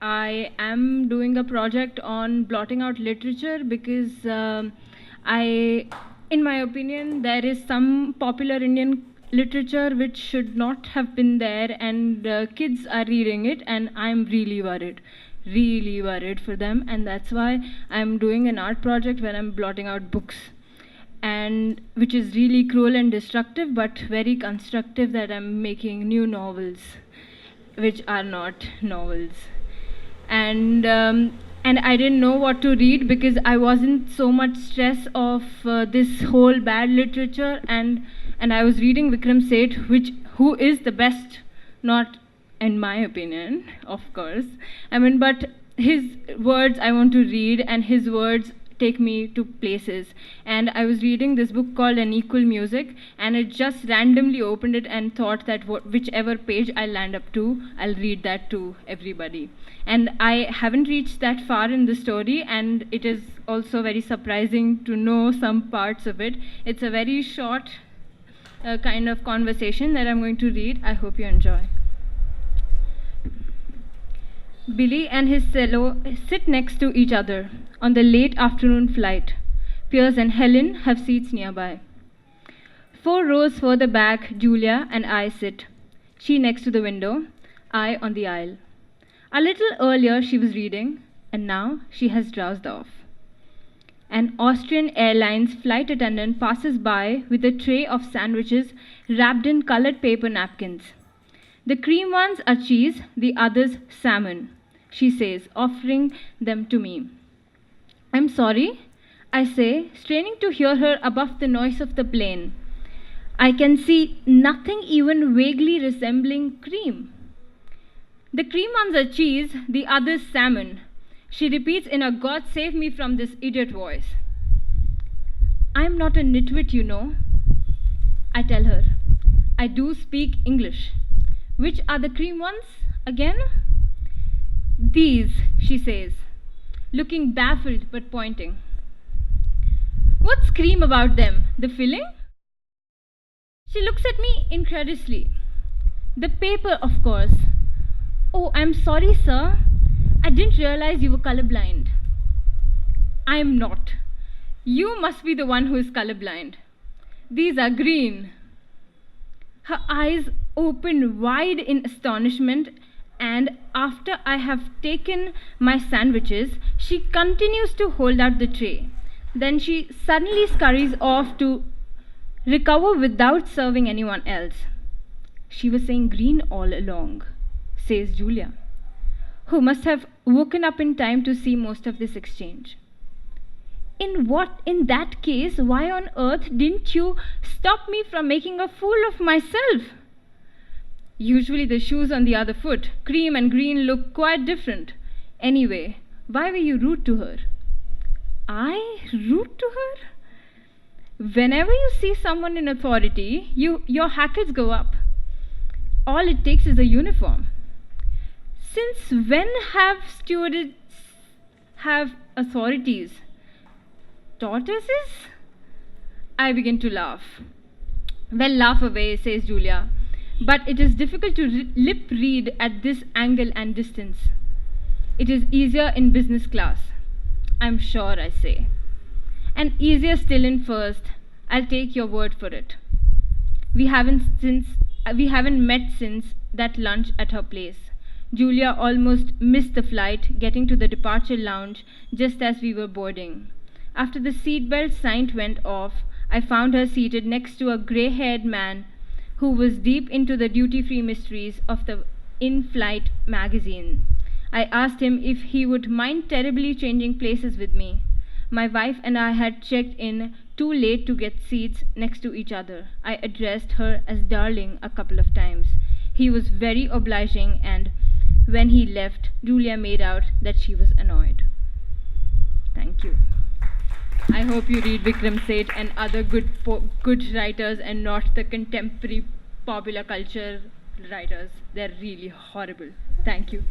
I am doing a project on blotting out literature because I, in my opinion, there is some popular Indian literature which should not have been there, and kids are reading it, and I'm really worried for them, and that's why I'm doing an art project where I'm blotting out books, and which is really cruel and destructive, but very constructive that I'm making new novels, which are not novels. And I didn't know what to read because I wasn't so much stress of this whole bad literature, and I was reading Vikram Seth, who is the best, not in my opinion, of course. I mean, but his words I want to read, and his words take me to places. And I was reading this book called Unequal Music, and it just randomly opened it and thought that whichever page I land up to, I'll read that to everybody. And I haven't reached that far in the story, and it is also very surprising to know some parts of it. It's a very short kind of conversation that I'm going to read. I hope you enjoy. Billy and his cello sit next to each other on the late afternoon flight. Piers and Helen have seats nearby. 4 rows further back, Julia and I sit. She next to the window, I on the aisle. A little earlier she was reading, and now she has drowsed off. An Austrian Airlines flight attendant passes by with a tray of sandwiches wrapped in colored paper napkins. The cream ones are cheese, the others salmon, she says, offering them to me. I'm sorry, I say, straining to hear her above the noise of the plane. I can see nothing even vaguely resembling cream. The cream ones are cheese, the others salmon, she repeats in a God save me from this idiot voice. I'm not a nitwit, you know, I tell her. I do speak English. Which are the cream ones again? These, she says, looking baffled but pointing. What's cream about them? The filling? She looks at me incredulously. The paper, of course. Oh, I'm sorry, sir. I didn't realize you were colorblind. I'm not. You must be the one who is colorblind. These are green. Her eyes open wide in astonishment, and after I have taken my sandwiches, she continues to hold out the tray. Then she suddenly scurries off to recover without serving anyone else. She was saying green all along, says Julia, who must have woken up in time to see most of this exchange. In that case, why on earth didn't you stop me from making a fool of myself? Usually the shoes on the other foot, cream and green, look quite different. Anyway, why were you rude to her? I rude to her? Whenever you see someone in authority, your hackles go up. All it takes is a uniform. Since when have stewards have authorities? Tortoises? I begin to laugh. Well, laugh away, says Julia. But it is difficult to lip read at this angle and distance. It is easier in business class. I'm sure, I say. And easier still in first. I'll take your word for it. We haven't met since that lunch at her place. Julia almost missed the flight, getting to the departure lounge just as we were boarding. After the seatbelt sign went off, I found her seated next to a grey-haired man who was deep into the duty-free mysteries of the in-flight magazine. I asked him if he would mind terribly changing places with me. My wife and I had checked in too late to get seats next to each other. I addressed her as darling a couple of times. He was very obliging, and when he left, Julia made out that she was annoyed. Thank you. I hope you read Vikram Seth and other good writers, and not the contemporary popular culture writers. They're really horrible. Thank you.